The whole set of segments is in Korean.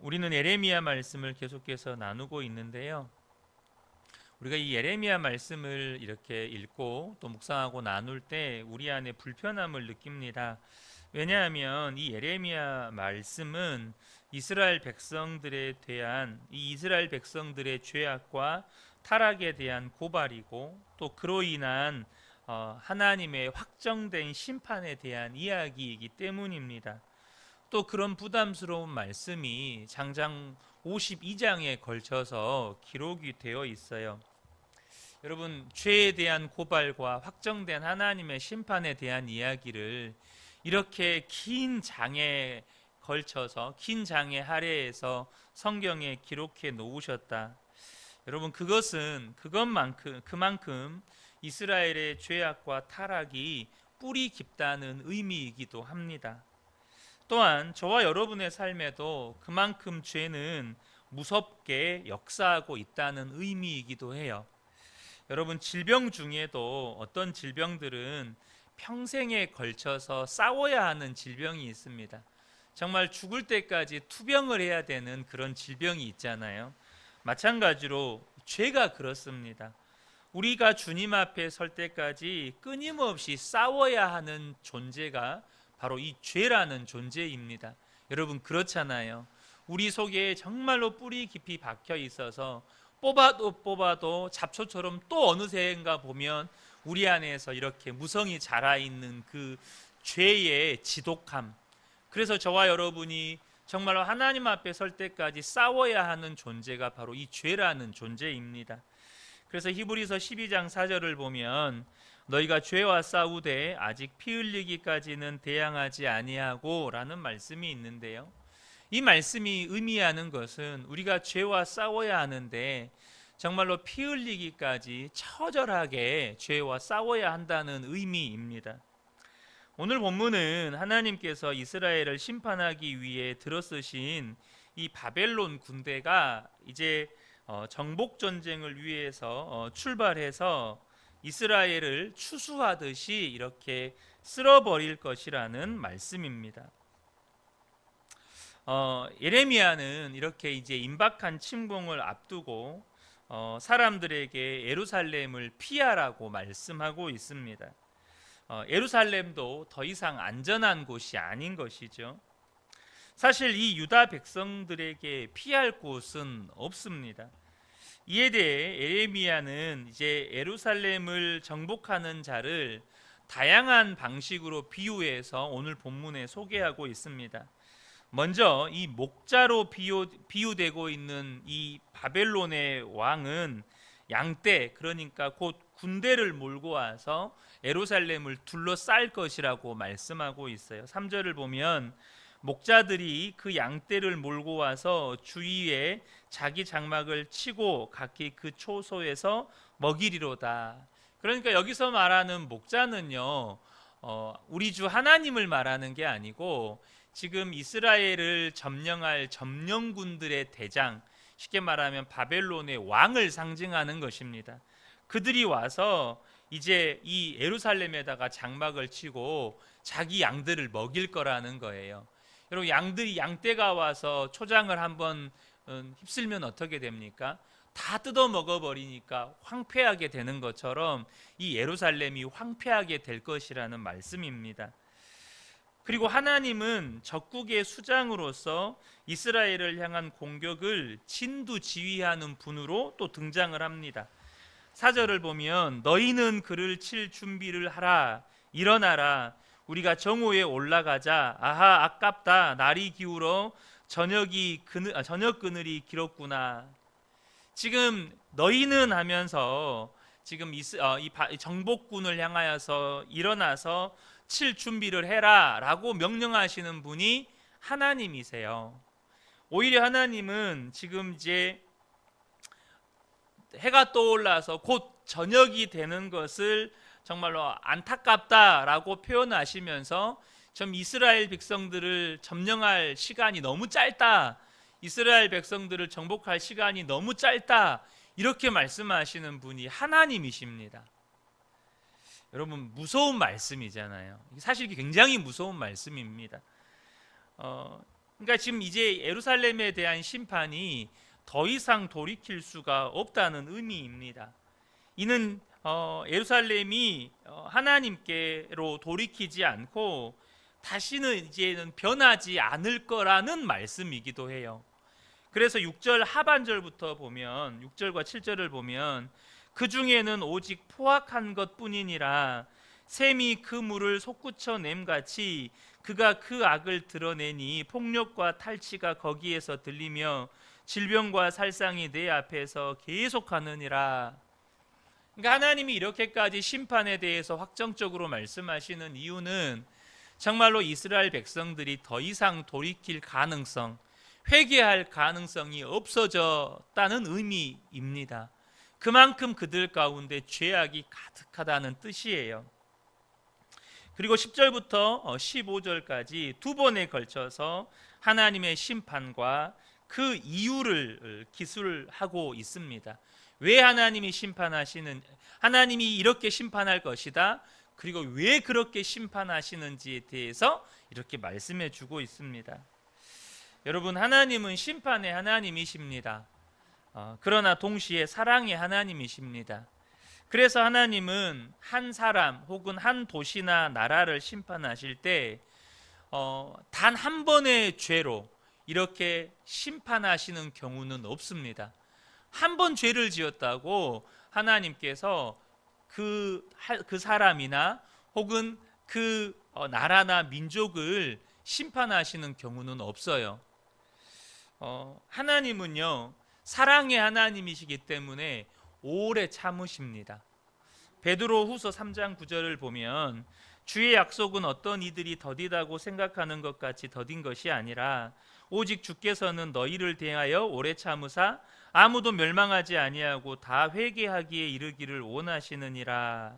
우리는 예레미야 말씀을 계속해서 나누고 있는데요. 우리가 이 예레미야 말씀을 이렇게 읽고 또 묵상하고 나눌 때 우리 안에 불편함을 느낍니다. 왜냐하면 이 예레미야 말씀은 이스라엘 백성들에 대한 이 이스라엘 백성들의 죄악과 타락에 대한 고발이고 또 그로 인한 하나님의 확정된 심판에 대한 이야기이기 때문입니다. 또 그런 부담스러운 말씀이 장장 52장에 걸쳐서 기록이 되어 있어요. 여러분, 죄에 대한 고발과 확정된 하나님의 심판에 대한 이야기를 이렇게 긴 장에 걸쳐서 긴 장의 할애에서 성경에 기록해 놓으셨다. 여러분, 그만큼 이스라엘의 죄악과 타락이 뿌리 깊다는 의미이기도 합니다. 또한 저와 여러분의 삶에도 그만큼 죄는 무섭게 역사하고 있다는 의미이기도 해요. 여러분, 질병 중에도 어떤 질병들은 평생에 걸쳐서 싸워야 하는 질병이 있습니다. 정말 죽을 때까지 투병을 해야 되는 그런 질병이 있잖아요. 마찬가지로 죄가 그렇습니다. 우리가 주님 앞에 설 때까지 끊임없이 싸워야 하는 존재가 바로 이 죄라는 존재입니다. 여러분, 그렇잖아요. 우리 속에 정말로 뿌리 깊이 박혀 있어서 뽑아도 잡초처럼 또 어느새인가 보면 우리 안에서 이렇게 무성이 자라있는 그 죄의 지독함. 그래서 저와 여러분이 정말로 하나님 앞에 설 때까지 싸워야 하는 존재가 바로 이 죄라는 존재입니다. 그래서 히브리서 12장 4절을 보면 너희가 죄와 싸우되 아직 피 흘리기까지는 대항하지 아니하고 라는 말씀이 있는데요. 이 말씀이 의미하는 것은 우리가 죄와 싸워야 하는데 정말로 피 흘리기까지 처절하게 죄와 싸워야 한다는 의미입니다. 오늘 본문은 하나님께서 이스라엘을 심판하기 위해 들어쓰신 이 바벨론 군대가 이제 정복 전쟁을 위해서 출발해서 이스라엘을 추수하듯이 이렇게 쓸어버릴 것이라는 말씀입니다. 예레미야는 이렇게 이제 임박한 침공을 앞두고 사람들에게 예루살렘을 피하라고 말씀하고 있습니다. 예루살렘도 더 이상 안전한 곳이 아닌 것이죠. 사실 이 유다 백성들에게 피할 곳은 없습니다. 이에 대해 예레미야는 이제 예루살렘을 정복하는 자를 다양한 방식으로 비유해서 오늘 본문에 소개하고 있습니다. 먼저 이 목자로 비유되고 있는 이 바벨론의 왕은 양떼, 그러니까 곧 군대를 몰고 와서 예루살렘을 둘러쌀 것이라고 말씀하고 있어요. 3절을 보면 목자들이 그 양떼를 몰고 와서 주위에 자기 장막을 치고 각기 그 초소에서 먹이리로다. 그러니까 여기서 말하는 목자는요, 우리 주 하나님을 말하는 게 아니고 지금 이스라엘을 점령할 점령군들의 대장, 쉽게 말하면 바벨론의 왕을 상징하는 것입니다. 그들이 와서 이제 이 예루살렘에다가 장막을 치고 자기 양들을 먹일 거라는 거예요. 여러분, 양떼가 와서 초장을 한번 휩쓸면 어떻게 됩니까? 다 뜯어 먹어버리니까 황폐하게 되는 것처럼 이 예루살렘이 황폐하게 될 것이라는 말씀입니다. 그리고 하나님은 적국의 수장으로서 이스라엘을 향한 공격을 진두지휘하는 분으로 또 등장을 합니다. 4절을 보면 너희는 그를 칠 준비를 하라. 일어나라. 우리가 정오에 올라가자. 아하, 아깝다. 날이 기울어 저녁 그늘이 길었구나. 지금 너희는 하면서 지금 이 정복군을 향하여서 일어나서 칠 준비를 해라 라고 명령하시는 분이 하나님이세요. 오히려 하나님은 지금 이제 해가 떠올라서 곧 저녁이 되는 것을 정말로 안타깝다라고 표현하시면서 좀 이스라엘 백성들을 점령할 시간이 너무 짧다, 이스라엘 백성들을 정복할 시간이 너무 짧다, 이렇게 말씀하시는 분이 하나님이십니다. 여러분, 무서운 말씀이잖아요. 사실 굉장히 무서운 말씀입니다. 그러니까 지금 이제 예루살렘에 대한 심판이 더 이상 돌이킬 수가 없다는 의미입니다. 이는 예루살렘이 하나님께로 돌이키지 않고 다시는 이제는 변하지 않을 거라는 말씀이기도 해요. 그래서 6절 하반절부터 보면 6절과 7절을 보면 그 중에는 오직 포악한 것뿐이니라 샘이 그 물을 솟구쳐 냄같이 그가 그 악을 드러내니 폭력과 탈취가 거기에서 들리며 질병과 살상이 내 앞에서 계속하느니라. 그러니까 하나님이 이렇게까지 심판에 대해서 확정적으로 말씀하시는 이유는 정말로 이스라엘 백성들이 더 이상 돌이킬 가능성, 회개할 가능성이 없어졌다는 의미입니다. 그만큼 그들 가운데 죄악이 가득하다는 뜻이에요. 그리고 10절부터 15절까지 두 번에 걸쳐서 하나님의 심판과 그 이유를 기술하고 있습니다. 왜 하나님이 하나님이 이렇게 심판할 것이다. 그리고 왜 그렇게 심판하시는지에 대해서 이렇게 말씀해 주고 있습니다. 여러분, 하나님은 심판의 하나님이십니다. 그러나 동시에 사랑의 하나님이십니다. 그래서 하나님은 한 사람 혹은 한 도시나 나라를 심판하실 때 단 한 번의 죄로 이렇게 심판하시는 경우는 없습니다. 한 번 죄를 지었다고 하나님께서 그 사람이나 혹은 그 나라나 민족을 심판하시는 경우는 없어요. 하나님은요, 사랑의 하나님이시기 때문에 오래 참으십니다. 베드로후서 3장 9절을 보면 주의 약속은 어떤 이들이 더디다고 생각하는 것 같이 더딘 것이 아니라 오직 주께서는 너희를 대하여 오래 참으사 아무도 멸망하지 아니하고 다 회개하기에 이르기를 원하시느니라.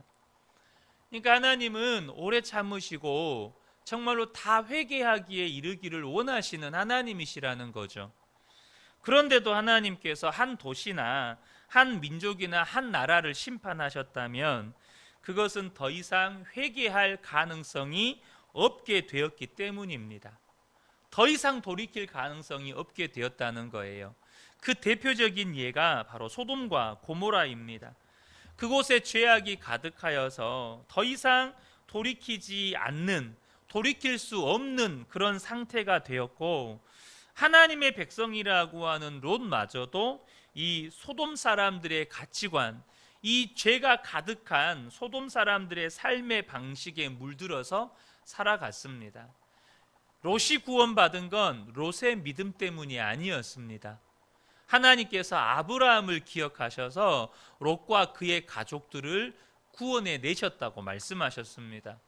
그러니까 하나님은 오래 참으시고 정말로 다 회개하기에 이르기를 원하시는 하나님이시라는 거죠. 그런데도 하나님께서 한 도시나 한 민족이나 한 나라를 심판하셨다면 그것은 더 이상 회개할 가능성이 없게 되었기 때문입니다. 더 이상 돌이킬 가능성이 없게 되었다는 거예요. 그 대표적인 예가 바로 소돔과 고모라입니다. 그곳에 죄악이 가득하여서 더 이상 돌이킬 수 없는 그런 상태가 되었고, 하나님의 백성이라고 하는 롯마저도 이 소돔 사람들의 가치관, 이 죄가 가득한 소돔 사람들의 삶의 방식에 물들어서 살아갔습니다. 롯이 구원받은 건 롯의 믿음 때문이 아니었습니다. 하나님께서 아브라함을 기억하셔서 롯과 그의 가족들을 구원해 내셨다고 말씀하셨습니다.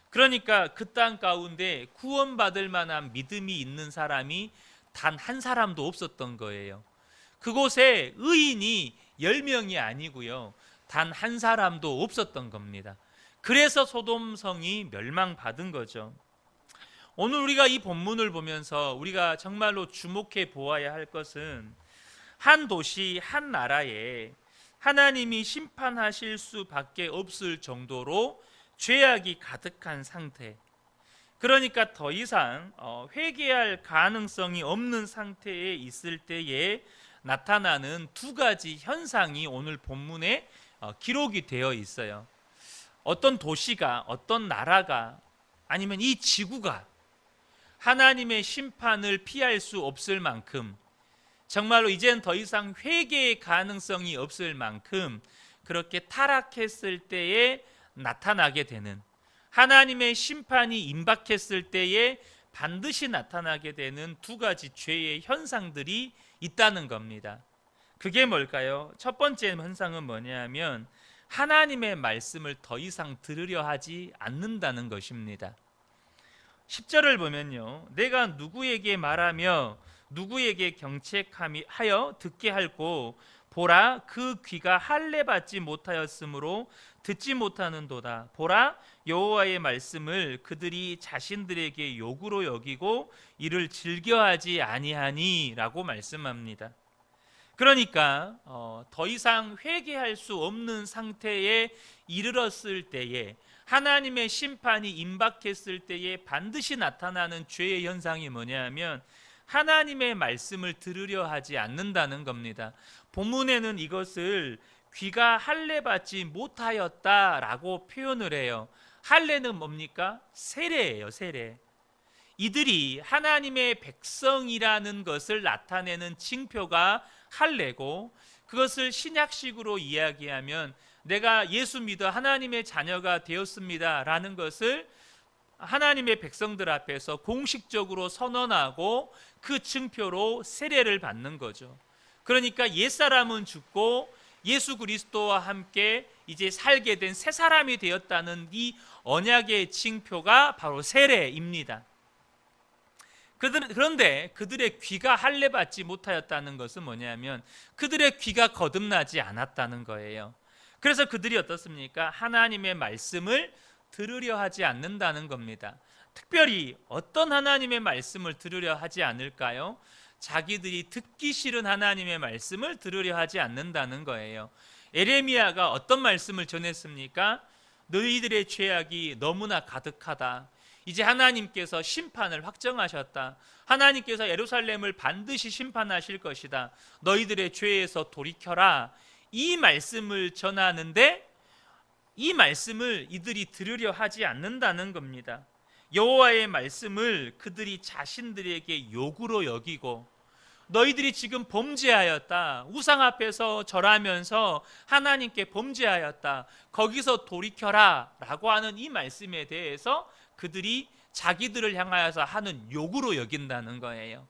그러니까 그 땅 가운데 구원받을 만한 믿음이 있는 사람이 단 한 사람도 없었던 거예요. 그곳에 의인이 10명이 아니고요, 단 한 사람도 없었던 겁니다. 그래서 소돔성이 멸망받은 거죠. 오늘 우리가 이 본문을 보면서 우리가 정말로 주목해 보아야 할 것은 한 도시, 한 나라에 하나님이 심판하실 수밖에 없을 정도로 죄악이 가득한 상태, 그러니까 더 이상 회개할 가능성이 없는 상태에 있을 때에 나타나는 두 가지 현상이 오늘 본문에 기록이 되어 있어요. 어떤 도시가, 어떤 나라가, 아니면 이 지구가 하나님의 심판을 피할 수 없을 만큼, 정말로 이제는 더 이상 회개의 가능성이 없을 만큼 그렇게 타락했을 때에 나타나게 되는, 하나님의 심판이 임박했을 때에 반드시 나타나게 되는 두 가지 죄의 현상들이 있다는 겁니다. 그게 뭘까요? 첫 번째 현상은 뭐냐면 하나님의 말씀을 더 이상 들으려 하지 않는다는 것입니다. 10절을 보면요, 내가 누구에게 말하며 누구에게 경책하여 듣게 할꼬, 보라 그 귀가 할례 받지 못하였으므로 듣지 못하는도다. 보라 여호와의 말씀을 그들이 자신들에게 욕으로 여기고 이를 즐겨하지 아니하니 라고 말씀합니다. 그러니까 더 이상 회개할 수 없는 상태에 이르렀을 때에 하나님의 심판이 임박했을 때에 반드시 나타나는 죄의 현상이 뭐냐면 하나님의 말씀을 들으려 하지 않는다는 겁니다. 본문에는 이것을 귀가 할례받지 못하였다라고 표현을 해요. 할례는 뭡니까? 세례예요, 세례. 이들이 하나님의 백성이라는 것을 나타내는 징표가 할례고, 그것을 신약식으로 이야기하면 내가 예수 믿어 하나님의 자녀가 되었습니다 라는 것을 하나님의 백성들 앞에서 공식적으로 선언하고 그 증표로 세례를 받는 거죠. 그러니까 옛사람은 죽고 예수 그리스도와 함께 이제 살게 된 새 사람이 되었다는 이 언약의 징표가 바로 세례입니다. 그런데 그들의 귀가 할례받지 못하였다는 것은 뭐냐면 그들의 귀가 거듭나지 않았다는 거예요. 그래서 그들이 어떻습니까? 하나님의 말씀을 들으려 하지 않는다는 겁니다. 특별히 어떤 하나님의 말씀을 들으려 하지 않을까요? 자기들이 듣기 싫은 하나님의 말씀을 들으려 하지 않는다는 거예요. 에레미야가 어떤 말씀을 전했습니까? 너희들의 죄악이 너무나 가득하다. 이제 하나님께서 심판을 확정하셨다. 하나님께서 예루살렘을 반드시 심판하실 것이다. 너희들의 죄에서 돌이켜라. 이 말씀을 전하는데 이 말씀을 이들이 들으려 하지 않는다는 겁니다. 여호와의 말씀을 그들이 자신들에게 욕으로 여기고, 너희들이 지금 범죄하였다. 우상 앞에서 절하면서 하나님께 범죄하였다. 거기서 돌이켜라 라고 하는 이 말씀에 대해서 그들이 자기들을 향하여서 하는 욕으로 여긴다는 거예요.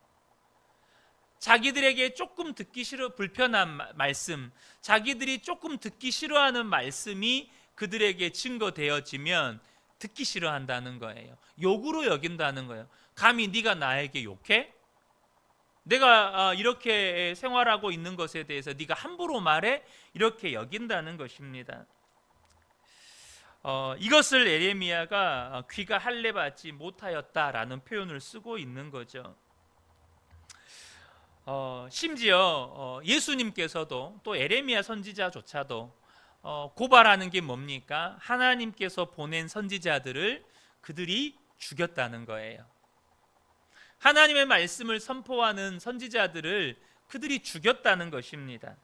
자기들에게 조금 듣기 싫어 불편한 말씀, 자기들이 조금 듣기 싫어하는 말씀이 그들에게 증거되어지면 듣기 싫어한다는 거예요. 욕으로 여긴다는 거예요. 감히 네가 나에게 욕해? 내가 이렇게 생활하고 있는 것에 대해서 네가 함부로 말해? 이렇게 여긴다는 것입니다. 이것을 에레미야가 귀가 할례받지 못하였다라는 표현을 쓰고 있는 거죠. 심지어 예수님께서도 또 에레미야 선지자조차도 고발하는 게 뭡니까? 하나님께서 보낸 선지자들을 그들이 죽였다는 거예요. 하나님의 말씀을 선포하는 선지자들을 그들이 죽였다는 것입니다.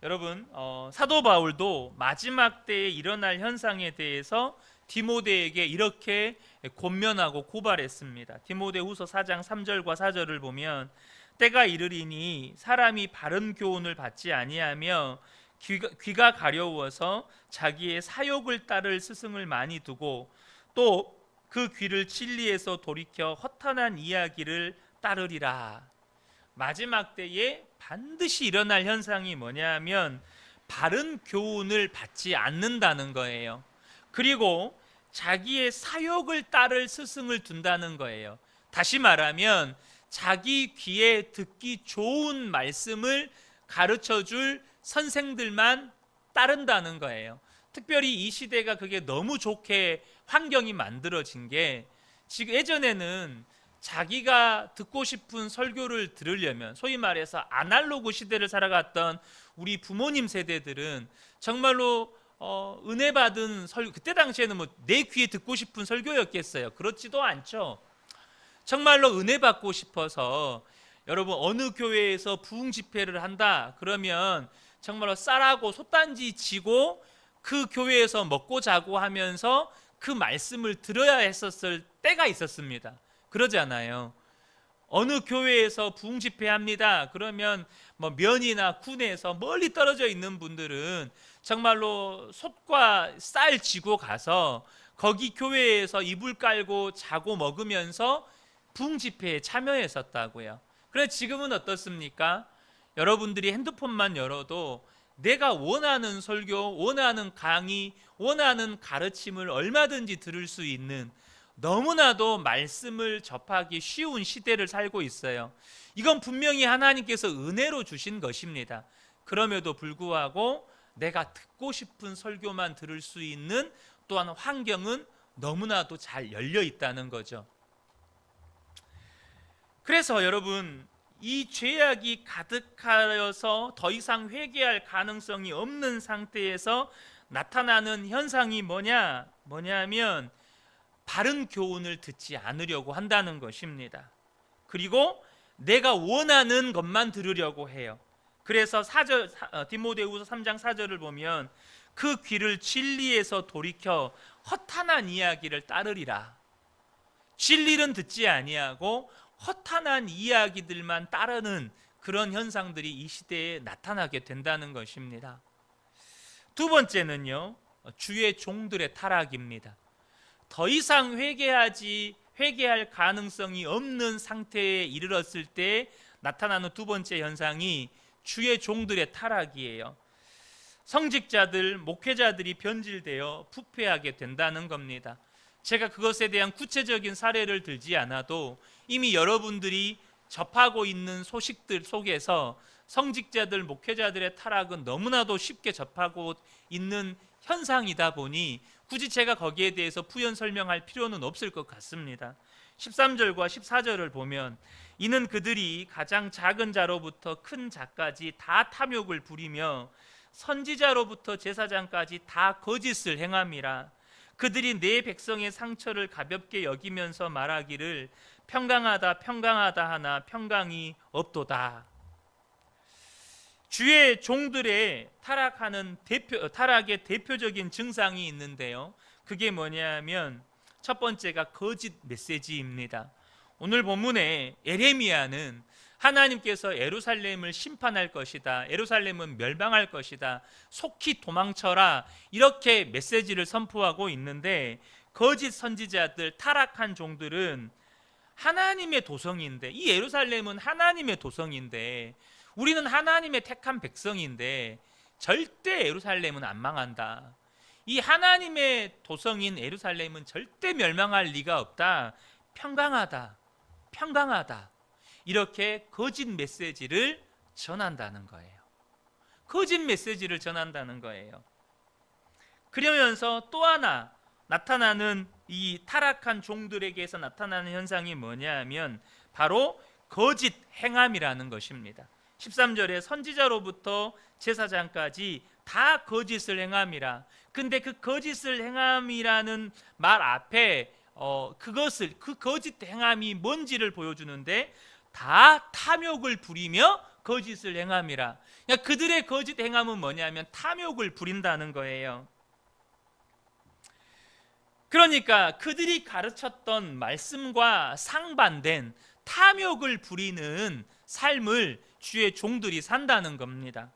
여러분, 사도 바울도 마지막 때에 일어날 현상에 대해서 디모데에게 이렇게 권면하고 고발했습니다. 디모데후서 4장 3절과 4절을 보면 때가 이르리니 사람이 바른 교훈을 받지 아니하며 귀가 가려워서 자기의 사욕을 따를 스승을 많이 두고 또 그 귀를 진리에서 돌이켜 허탄한 이야기를 따르리라. 마지막 때에 반드시 일어날 현상이 뭐냐면 바른 교훈을 받지 않는다는 거예요. 그리고 자기의 사욕을 따를 스승을 둔다는 거예요. 다시 말하면 자기 귀에 듣기 좋은 말씀을 가르쳐줄 선생들만 따른다는 거예요. 특별히 이 시대가 그게 너무 좋게 환경이 만들어진 게, 지금 예전에는 자기가 듣고 싶은 설교를 들으려면, 소위 말해서 아날로그 시대를 살아갔던 우리 부모님 세대들은 정말로 은혜 받은 설교, 그때 당시에는 뭐 내 귀에 듣고 싶은 설교였겠어요? 그렇지도 않죠. 정말로 은혜 받고 싶어서 여러분 어느 교회에서 부흥 집회를 한다 그러면 정말로 쌀하고 솥단지 지고 그 교회에서 먹고 자고 하면서 그 말씀을 들어야 했었을 때가 있었습니다. 그러잖아요. 어느 교회에서 부흥 집회합니다 그러면 뭐 면이나 군에서 멀리 떨어져 있는 분들은 정말로 솥과 쌀 지고 가서 거기 교회에서 이불 깔고 자고 먹으면서 부흥 집회에 참여했었다고요. 그런데 지금은 어떻습니까? 여러분들이 핸드폰만 열어도 내가 원하는 설교, 원하는 강의, 원하는 가르침을 얼마든지 들을 수 있는 너무나도 말씀을 접하기 쉬운 시대를 살고 있어요. 이건 분명히 하나님께서 은혜로 주신 것입니다. 그럼에도 불구하고 내가 듣고 싶은 설교만 들을 수 있는 또한 환경은 너무나도 잘 열려 있다는 거죠. 그래서 여러분, 이 죄악이 가득하여서 더 이상 회개할 가능성이 없는 상태에서 나타나는 현상이 뭐냐면 바른 교훈을 듣지 않으려고 한다는 것입니다. 그리고 내가 원하는 것만 들으려고 해요. 그래서 디모데후서 3장 4절을 보면 그 귀를 진리에서 돌이켜 허탄한 이야기를 따르리라. 진리는 듣지 아니하고 허탄한 이야기들만 따르는 그런 현상들이 이 시대에 나타나게 된다는 것입니다. 두 번째는요, 주의 종들의 타락입니다. 더 이상 회개할 가능성이 없는 상태에 이르렀을 때 나타나는 두 번째 현상이 주의 종들의 타락이에요. 성직자들, 목회자들이 변질되어 부패하게 된다는 겁니다. 제가 그것에 대한 구체적인 사례를 들지 않아도 이미 여러분들이 접하고 있는 소식들 속에서 성직자들, 목회자들의 타락은 너무나도 쉽게 접하고 있는 현상이다 보니 굳이 제가 거기에 대해서 부연 설명할 필요는 없을 것 같습니다. 13절과 14절을 보면 이는 그들이 가장 작은 자로부터 큰 자까지 다 탐욕을 부리며 선지자로부터 제사장까지 다 거짓을 행함이라. 그들이 내 백성의 상처를 가볍게 여기면서 말하기를 평강하다 평강하다 하나 평강이 없도다. 주의 종들의 타락의 대표적인 증상이 있는데요, 그게 뭐냐면 첫 번째가 거짓 메시지입니다. 오늘 본문에 에레미야는 하나님께서 예루살렘을 심판할 것이다, 예루살렘은 멸망할 것이다, 속히 도망쳐라, 이렇게 메시지를 선포하고 있는데 거짓 선지자들, 타락한 종들은 하나님의 도성인데, 이 예루살렘은 하나님의 도성인데, 우리는 하나님의 택한 백성인데 절대 예루살렘은 안 망한다, 이 하나님의 도성인 예루살렘은 절대 멸망할 리가 없다, 평강하다 평강하다, 이렇게 거짓 메시지를 전한다는 거예요. 거짓 메시지를 전한다는 거예요. 그러면서 또 하나 나타나는, 이 타락한 종들에게서 나타나는 현상이 뭐냐면 바로 거짓 행함이라는 것입니다. 13절에 선지자로부터 제사장까지 다 거짓을 행함이라. 근데 그 거짓을 행함이라는 말 앞에 그 거짓 행함이 뭔지를 보여주는데 다 탐욕을 부리며 거짓을 행함이라. 그러니까 그들의 거짓 행함은 뭐냐면 탐욕을 부린다는 거예요. 그러니까 그들이 가르쳤던 말씀과 상반된 탐욕을 부리는 삶을 주의 종들이 산다는 겁니다.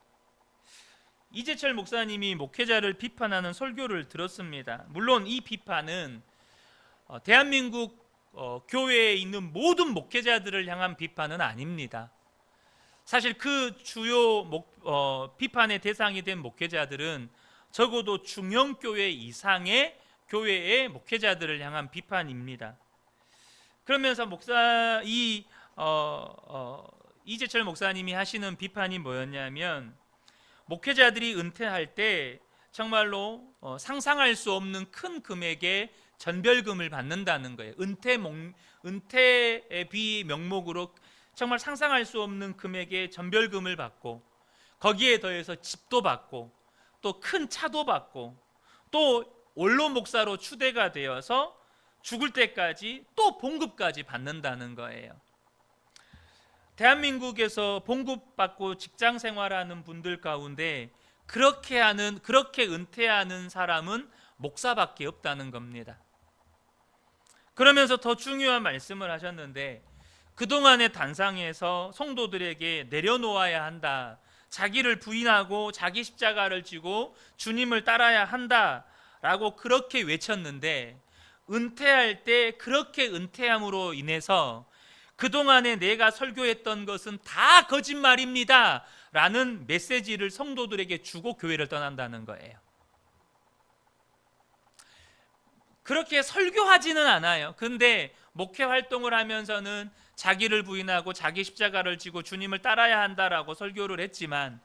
이재철 목사님이 목회자를 비판하는 설교를 들었습니다. 물론 이 비판은 대한민국 교회에 있는 모든 목회자들을 향한 비판은 아닙니다. 사실 그 주요 비판의 대상이 된 목회자들은 적어도 중형교회 이상의 교회의 목회자들을 향한 비판입니다. 그러면서 이재철 목사님이 하시는 비판이 뭐였냐면, 목회자들이 은퇴할 때 정말로 상상할 수 없는 큰 금액의 전별금을 받는다는 거예요. 은퇴비 명목으로 정말 상상할 수 없는 금액의 전별금을 받고, 거기에 더해서 집도 받고, 또 큰 차도 받고, 또 원로 목사로 추대가 되어서 죽을 때까지 또 봉급까지 받는다는 거예요. 대한민국에서 봉급받고 직장 생활하는 분들 가운데 그렇게 은퇴하는 사람은 목사밖에 없다는 겁니다. 그러면서 더 중요한 말씀을 하셨는데, 그동안의 단상에서 성도들에게 내려놓아야 한다, 자기를 부인하고 자기 십자가를 지고 주님을 따라야 한다라고 그렇게 외쳤는데, 은퇴할 때 그렇게 은퇴함으로 인해서 그동안에 내가 설교했던 것은 다 거짓말입니다 라는 메시지를 성도들에게 주고 교회를 떠난다는 거예요. 그렇게 설교하지는 않아요. 근데 목회 활동을 하면서는 자기를 부인하고 자기 십자가를 지고 주님을 따라야 한다라고 설교를 했지만,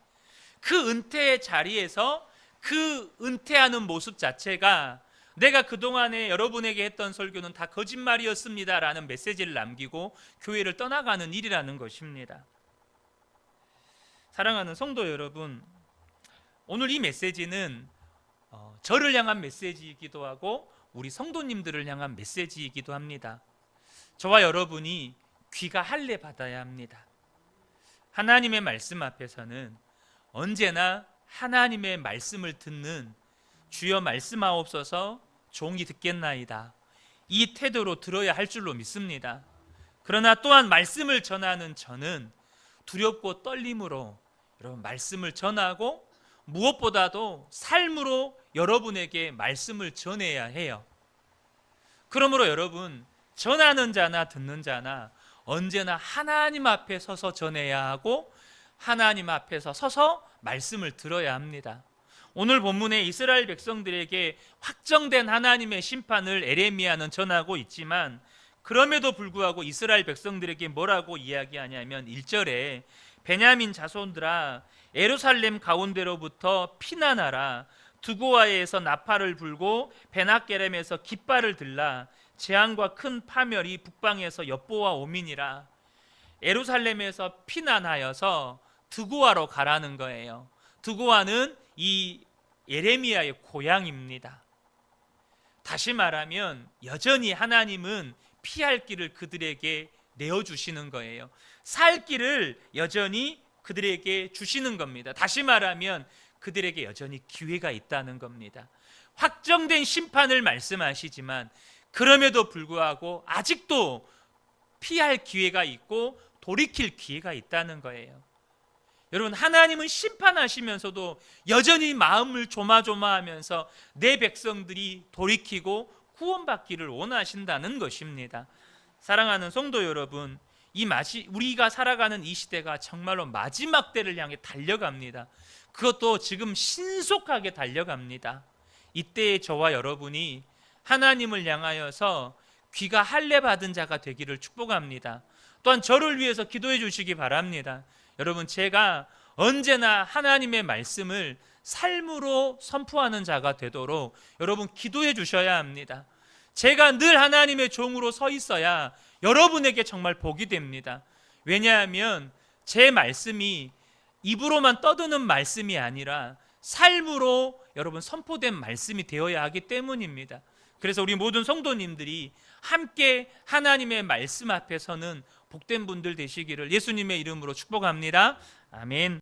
그 은퇴의 자리에서 그 은퇴하는 모습 자체가 내가 그동안에 여러분에게 했던 설교는 다 거짓말이었습니다 라는 메시지를 남기고 교회를 떠나가는 일이라는 것입니다. 사랑하는 성도 여러분, 오늘 이 메시지는 저를 향한 메시지이기도 하고 우리 성도님들을 향한 메시지이기도 합니다. 저와 여러분이 귀가 할례 받아야 합니다. 하나님의 말씀 앞에서는 언제나 하나님의 말씀을 듣는 주여 말씀하옵소서 종이 듣겠나이다, 이 태도로 들어야 할 줄로 믿습니다. 그러나 또한 말씀을 전하는 저는 두렵고 떨림으로 여러분 말씀을 전하고 무엇보다도 삶으로 여러분에게 말씀을 전해야 해요. 그러므로 여러분, 전하는 자나 듣는 자나 언제나 하나님 앞에 서서 전해야 하고 하나님 앞에서 서서 말씀을 들어야 합니다. 오늘 본문에 이스라엘 백성들에게 확정된 하나님의 심판을 에레미야는 전하고 있지만, 그럼에도 불구하고 이스라엘 백성들에게 뭐라고 이야기하냐면 1절에 베냐민 자손들아 예루살렘 가운데로부터 피난하라, 두고아에서 나팔을 불고 베낫게렘에서 깃발을 들라, 재앙과 큰 파멸이 북방에서 엿보아 오미니라. 예루살렘에서 피난하여서 두고아로 가라는 거예요. 두고아는 이 예레미야의 고향입니다. 다시 말하면 여전히 하나님은 피할 길을 그들에게 내어주시는 거예요. 살 길을 여전히 그들에게 주시는 겁니다. 다시 말하면 그들에게 여전히 기회가 있다는 겁니다. 확정된 심판을 말씀하시지만 그럼에도 불구하고 아직도 피할 기회가 있고 돌이킬 기회가 있다는 거예요. 여러분, 하나님은 심판하시면서도 여전히 마음을 조마조마하면서 내 백성들이 돌이키고 구원받기를 원하신다는 것입니다. 사랑하는 성도 여러분, 우리가 살아가는 이 시대가 정말로 마지막 때를 향해 달려갑니다. 그것도 지금 신속하게 달려갑니다. 이때의 저와 여러분이 하나님을 향하여서 귀가 할례 받은 자가 되기를 축복합니다. 또한 저를 위해서 기도해 주시기 바랍니다. 여러분, 제가 언제나 하나님의 말씀을 삶으로 선포하는 자가 되도록 여러분 기도해 주셔야 합니다. 제가 늘 하나님의 종으로 서 있어야 여러분에게 정말 복이 됩니다. 왜냐하면 제 말씀이 입으로만 떠드는 말씀이 아니라 삶으로 여러분 선포된 말씀이 되어야 하기 때문입니다. 그래서 우리 모든 성도님들이 함께 하나님의 말씀 앞에 서는 복된 분들 되시기를 예수님의 이름으로 축복합니다. 아멘.